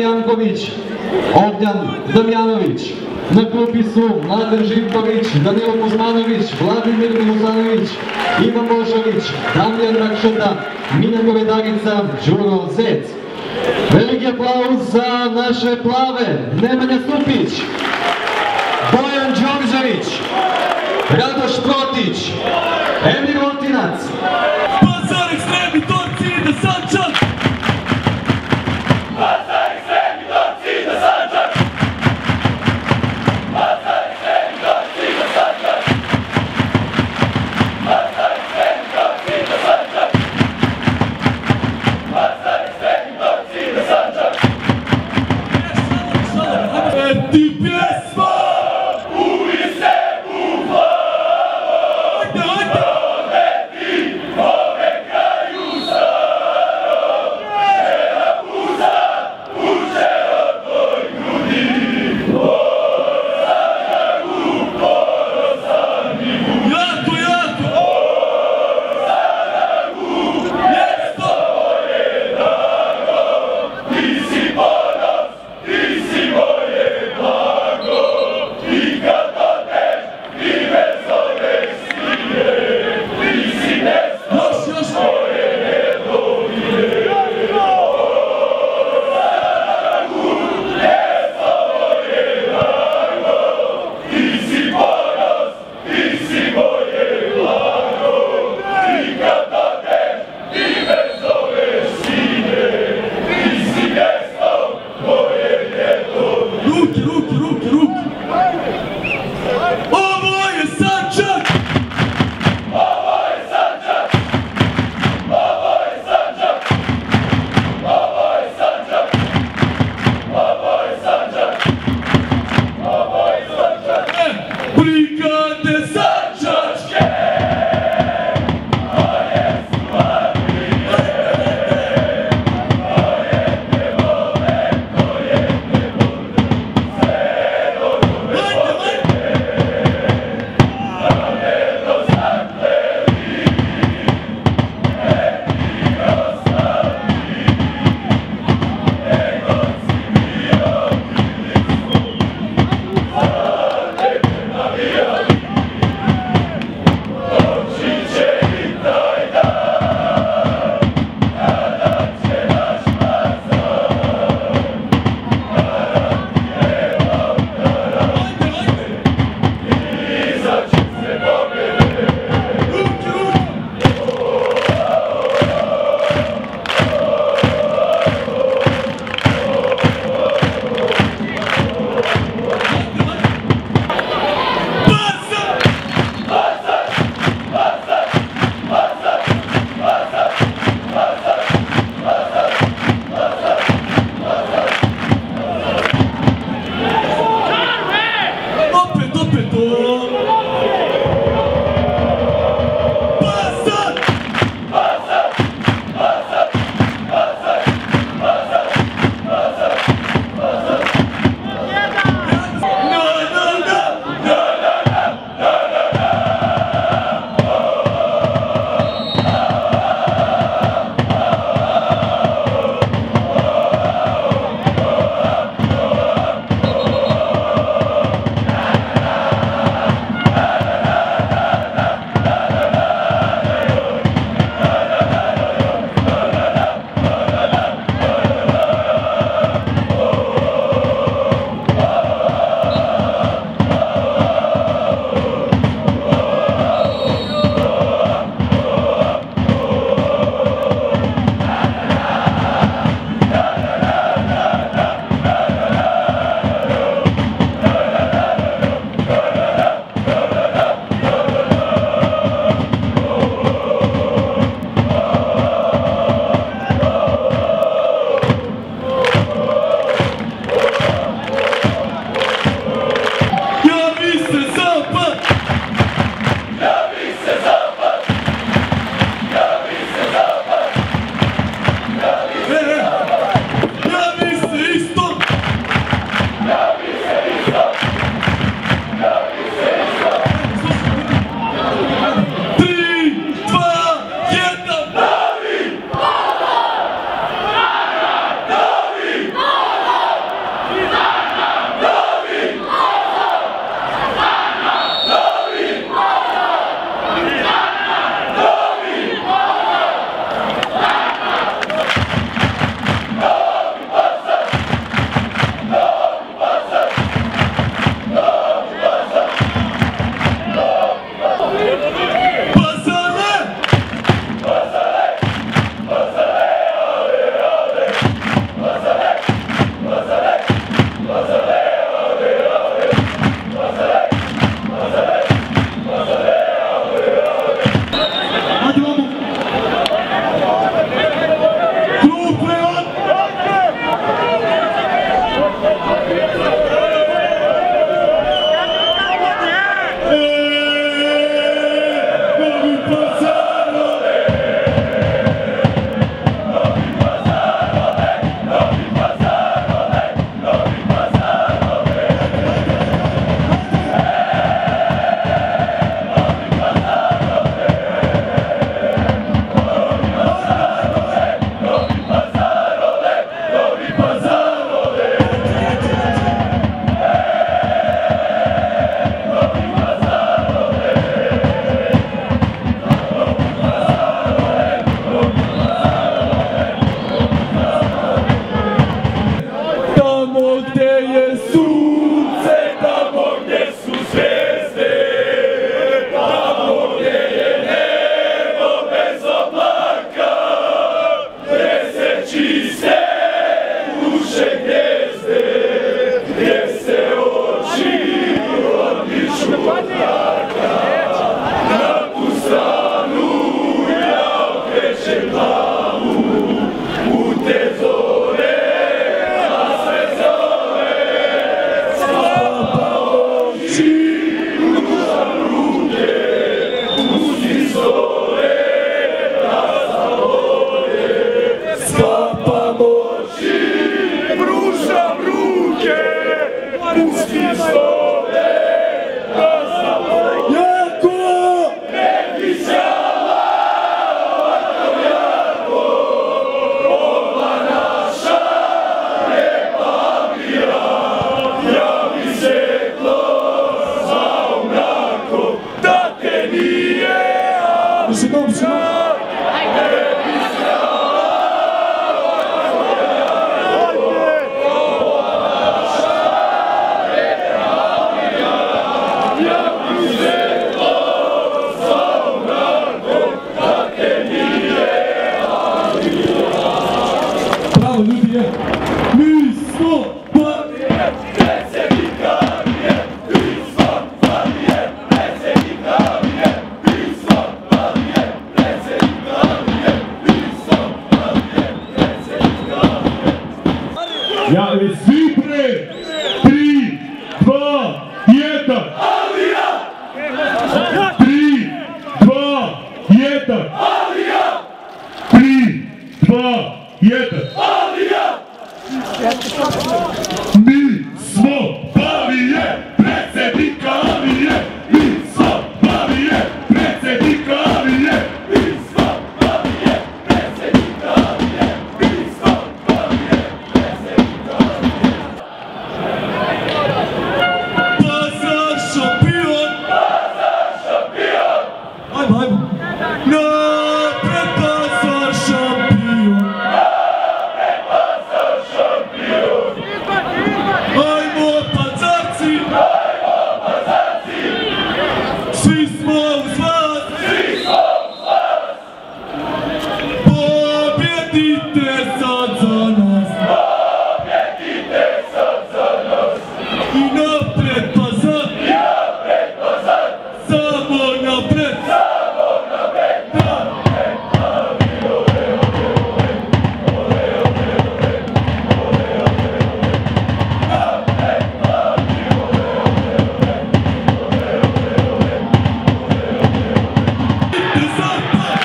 Janković, Ognjan Damjanović. Na klupi su Mladen Živković, Danilo Kuzmanović, Vladimir Milosanović, Ivan Bošović, Damjan Rakšeta, Miljan Govedarica, Đuro Zec. Veliki aplauz za naše plave, Nemanja Stupić, Bojan Đorđević, Radoš Protić, Emir Otinac. Pazar ekstremni torci ide Sančak! Pazar ekstremni torci ide Sančak! Pazar ekstremni torci ide Sančak! Pazar ekstremni torci ide Sančak! Pazar ekstremni torci ide Sančak! Ti pjesma! Uli se bukva! Ajde, ajde! Yeah. Ja, svi pre, 3, 2, 1. Alija! 3, 2, 1. Alija! 3, 2, 1. Alija! Mi smo Pavije, predsjednika Alije. Mi smo Pavije, predsjednika Alije. Mi smo Pavije, predsjednika Alije. Mi smo Pavije, predsjednika Alije. Pazar šampion! Pazar šampion! Ajmo, ajmo. Napred Pazar šampion! Napred Pazar šampion! Ajmo Pazarci! Ajmo Pazarci! Svi smo uz vas! Svi smo uz vas! Pobjedite sad za nas! Pobjedite sad za nas! I napred Pazar! I napred Pazar! Samo napred! Samo napred! Volite zapad!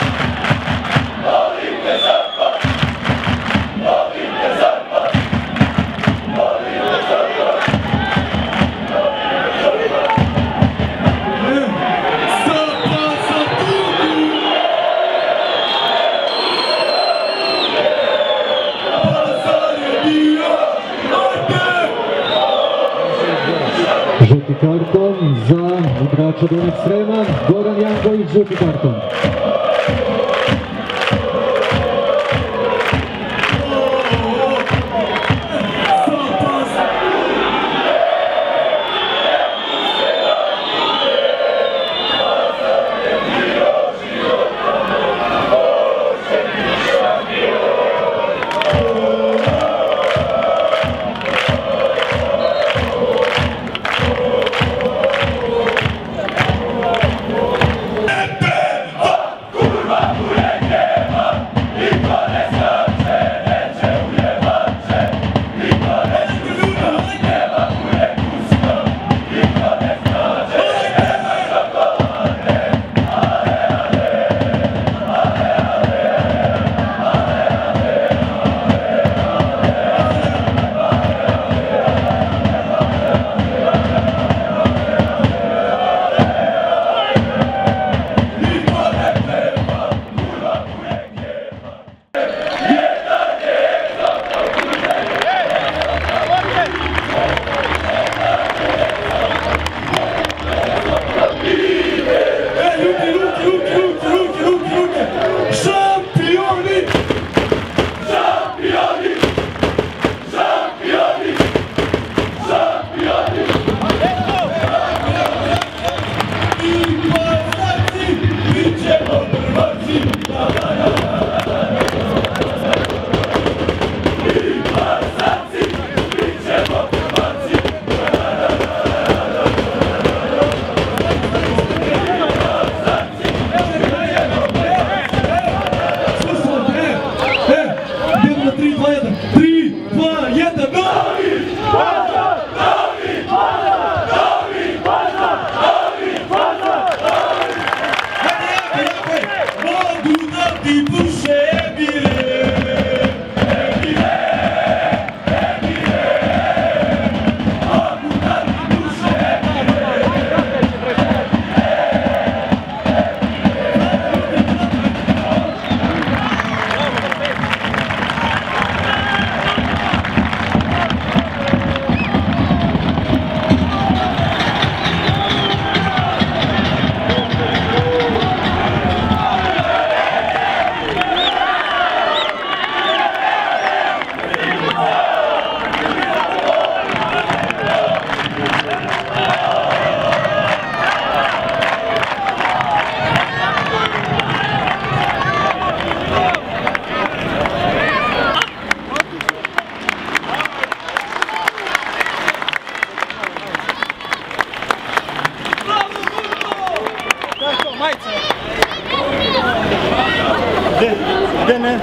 Volite zapad! Volite zapad! Zapad za Tugu! Pazar je dio! Ajde! Žuti karton za igrača Donjeg Sreman, Goran Janković, žuti karton. Kurwa! Gde ne?